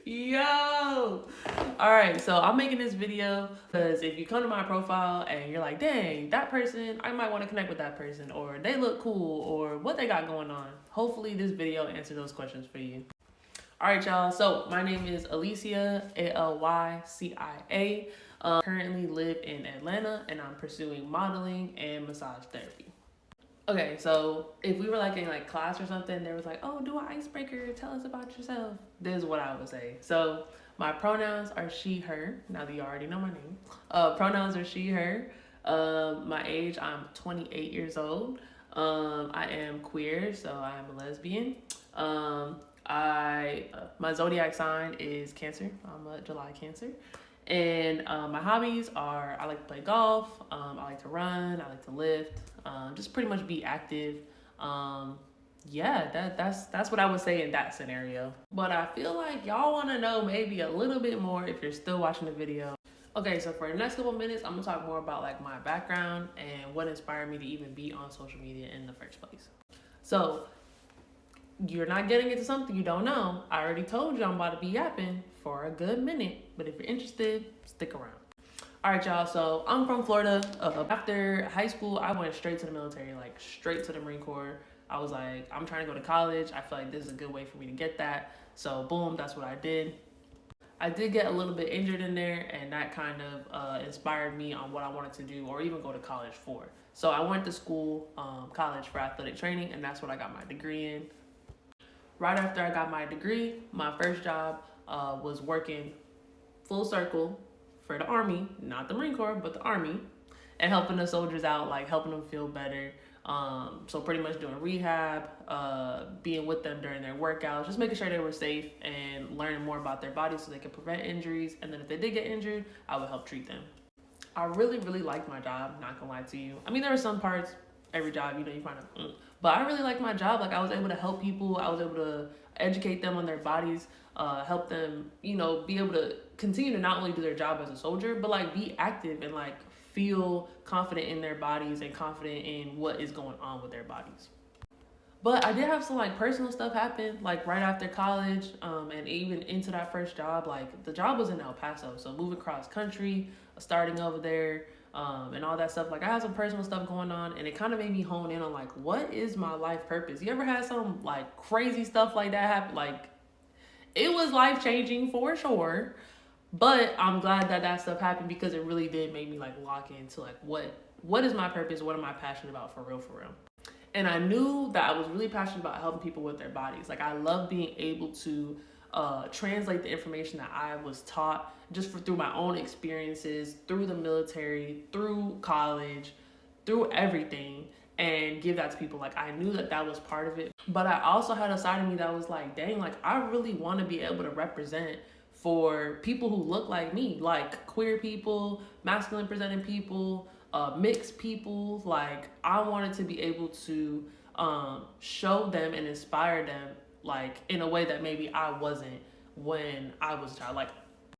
Yo! Alright, so I'm making this video because if you come to my profile and you're like, dang, that person, I might want to connect with that person, or they look cool, or what they got going on. Hopefully this video answers those questions for you. Alright, y'all, so my name is Alycia, Alycia. Currently live in Atlanta and I'm pursuing modeling and massage therapy. Okay, so if we were like in like class or something, there was like, oh, do an icebreaker, tell us about yourself. This is what I would say. So my pronouns are she, her. Now that you already know my name. Pronouns are she, her. My age, I'm 28 years old. I am queer, so I am a lesbian. My zodiac sign is Cancer. I'm a July Cancer. And my hobbies are I like to play golf, I like to run, I like to lift, just pretty much be active. Yeah, that's what I would say in that scenario. But I feel like y'all want to know maybe a little bit more if you're still watching the video. Okay, so for the next couple minutes, I'm gonna talk more about like my background and what inspired me to even be on social media in the first place. So you're not getting into something you don't know. I already told you I'm about to be yapping for a good minute, but if you're interested, stick around. All right, y'all, so I'm from Florida. After high school, I went straight to the military, like straight to the Marine Corps. I was like, I'm trying to go to college. I feel like this is a good way for me to get that. So boom, that's what I did. I did get a little bit injured in there, and that kind of inspired me on what I wanted to do or even go to college for. So I went to school, college for athletic training, and that's what I got my degree in. Right after I got my degree, my first job was working full circle for the Army, not the Marine Corps, but the Army, and helping the soldiers out, like helping them feel better. So pretty much doing rehab, being with them during their workouts, just making sure they were safe and learning more about their bodies so they could prevent injuries. And then if they did get injured, I would help treat them. I really, really liked my job, not gonna lie to you. I mean, there were some parts, every job, you find out, but I really liked my job. Like I was able to help people. I was able to educate them on their bodies, help them, be able to continue to not only do their job as a soldier, but like be active and like feel confident in their bodies and confident in what is going on with their bodies. But I did have some like personal stuff happen like right after college, and even into that first job. Like the job was in El Paso, so moving cross country, starting over there, and all that stuff. Like I had some personal stuff going on, and it kind of made me hone in on like, what is my life purpose? You ever had some like crazy stuff like that happen? Like it was life changing for sure, but I'm glad that that stuff happened because it really did make me like lock into like what is my purpose? What am I passionate about for real? And I knew that I was really passionate about helping people with their bodies. Like I love being able to translate the information that I was taught just through my own experiences, through the military, through college, through everything, and give that to people. Like I knew that that was part of it. But I also had a side of me that was like, dang, like I really want to be able to represent for people who look like me, like queer people, masculine presenting people, mixed people. Like I wanted to be able to show them and inspire them like in a way that maybe I wasn't when I was a child. Like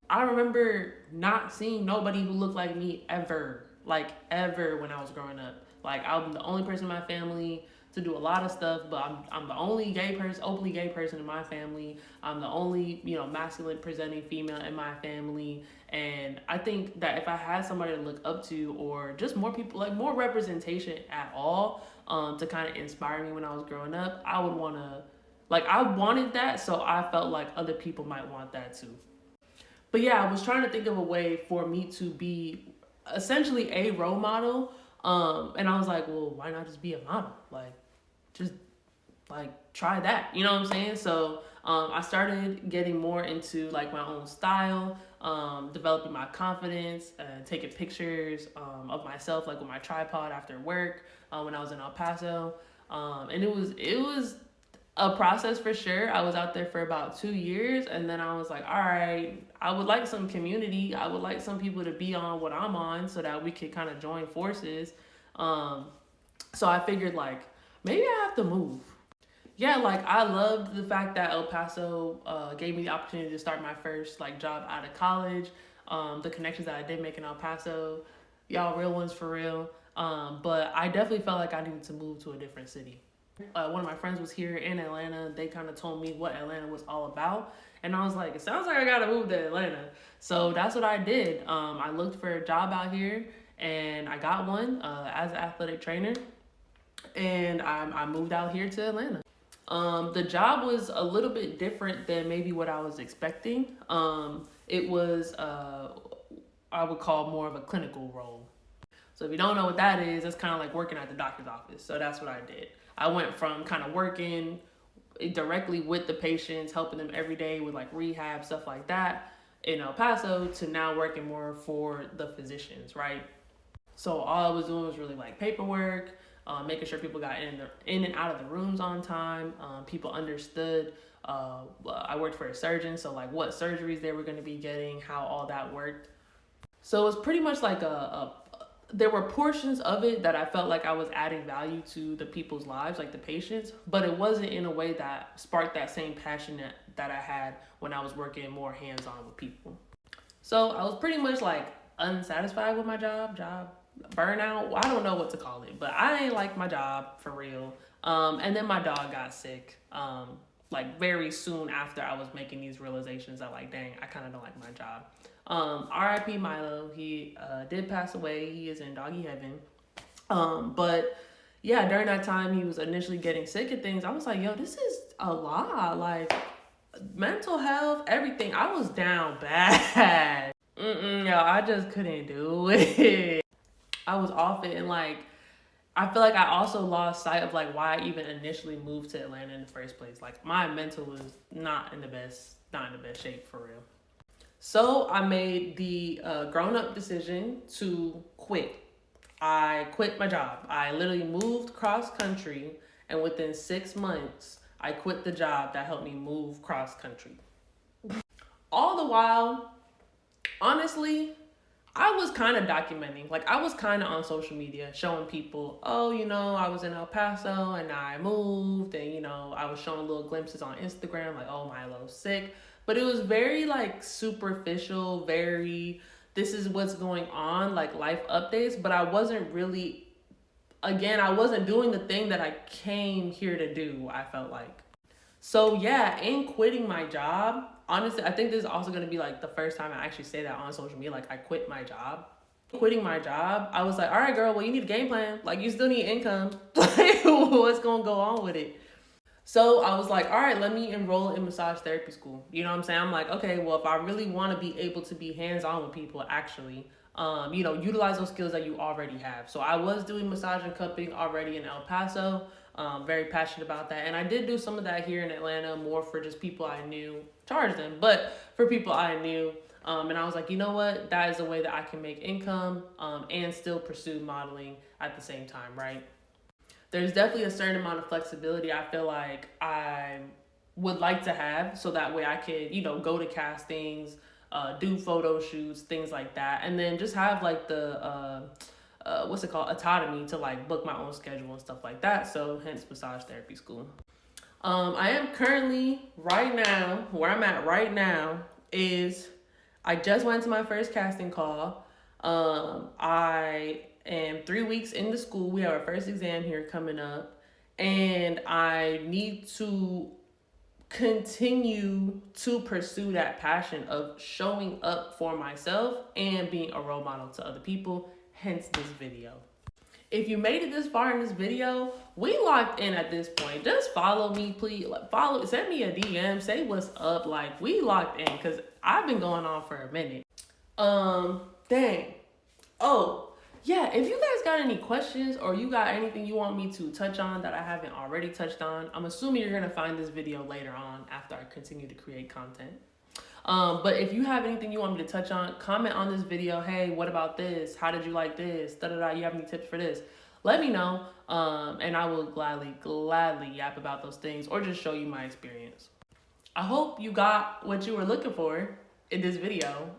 I remember not seeing nobody who looked like me ever when I was growing up. Like I'm the only person in my family to do a lot of stuff, but I'm the only openly gay person in my family. I'm the only, masculine presenting female in my family. And I think that if I had somebody to look up to or just more people, like more representation at all, to kind of inspire me when I was growing up, I wanted that. So I felt like other people might want that too. But yeah, I was trying to think of a way for me to be essentially a role model. And I was like, well, why not just be a model? Like, just like try that. You know what I'm saying? So I started getting more into like my own style, developing my confidence, taking pictures of myself like with my tripod after work when I was in El Paso. And it was a process for sure. I was out there for about 2 years, and then I was like, all right, I would like some community. I would like some people to be on what I'm on so that we could kind of join forces. So I figured like, maybe I have to move. Yeah, like I loved the fact that El Paso gave me the opportunity to start my first like job out of college. The connections that I did make in El Paso, y'all real ones for real. But I definitely felt like I needed to move to a different city. One of my friends was here in Atlanta. They kind of told me what Atlanta was all about. And I was like, it sounds like I gotta move to Atlanta. So that's what I did. I looked for a job out here and I got one as an athletic trainer. And I moved out here to Atlanta. The job was a little bit different than maybe what I was expecting. It was, I would call more of a clinical role. So if you don't know what that is, it's kind of like working at the doctor's office. So that's what I did. I went from kind of working directly with the patients, helping them every day with like rehab, stuff like that in El Paso, to now working more for the physicians, right? So all I was doing was really like paperwork, making sure people got in and out of the rooms on time. People understood. I worked for a surgeon, so like what surgeries they were going to be getting, how all that worked. So it was pretty much like there were portions of it that I felt like I was adding value to the people's lives, like the patients, but it wasn't in a way that sparked that same passion that I had when I was working more hands-on with people. So I was pretty much like unsatisfied with my job burnout. I don't know what to call it, but I ain't like my job for real. And then my dog got sick. Like very soon after I was making these realizations that like, dang, I kind of don't like my job. R.I.P. Milo. He did pass away. He is in doggy heaven. But yeah, during that time he was initially getting sick and things. I was like, yo, this is a lot. Like mental health, everything. I was down bad. Yo, I just couldn't do it. I was off it, and like I feel like I also lost sight of like why I even initially moved to Atlanta in the first place. Like my mental was not in the best shape for real. So I made the grown-up decision to quit. I quit my job. I literally moved cross country, and within 6 months, I quit the job that helped me move cross country. All the while, honestly, I was kind of documenting. Like I was kind of on social media showing people, oh, you know, I was in El Paso and now I moved, and you know, I was showing little glimpses on Instagram like, oh, Milo's sick. But it was very like superficial, very, this is what's going on, like life updates. But I wasn't really, again, I wasn't doing the thing that I came here to do, I felt like. So yeah, in quitting my job, honestly, I think this is also going to be like the first time I actually say that on social media, like I quit my job. Quitting my job, I was like, all right, girl, well, you need a game plan. Like you still need income. Like what's going to go on with it? So I was like, all right, let me enroll in massage therapy school. You know what I'm saying? I'm like, okay, well, if I really want to be able to be hands-on with people, actually, you know, utilize those skills that you already have. So I was doing massage and cupping already in El Paso. Very passionate about that. And I did do some of that here in Atlanta, more for just people I knew, charge them, but for people I knew. And I was like, you know what? That is a way that I can make income and still pursue modeling at the same time, right? There's definitely a certain amount of flexibility I feel like I would like to have, so that way I could, you know, go to castings, do photo shoots, things like that. And then just have like the, what's it called, autonomy to like book my own schedule and stuff like that. So hence massage therapy school. I am currently right now, where I'm at right now is I just went to my first casting call. I am 3 weeks into school. We have our first exam here coming up, and I need to continue to pursue that passion of showing up for myself and being a role model to other people, hence this video. If you made it this far in this video, we locked in at this point. Just follow me, please. Like, send me a DM, say what's up. Like, we locked in because I've been going on for a minute. Dang. Oh, yeah, if you guys got any questions or you got anything you want me to touch on that I haven't already touched on, I'm assuming you're gonna find this video later on after I continue to create content. But if you have anything you want me to touch on, comment on this video. Hey, what about this? How did you like this? Da-da-da, you have any tips for this? Let me know, and I will gladly yap about those things or just show you my experience. I hope you got what you were looking for in this video.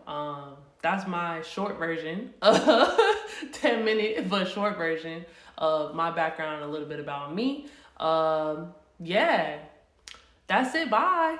That's my short version, 10-minute but short version of my background, a little bit about me. Yeah, that's it. Bye.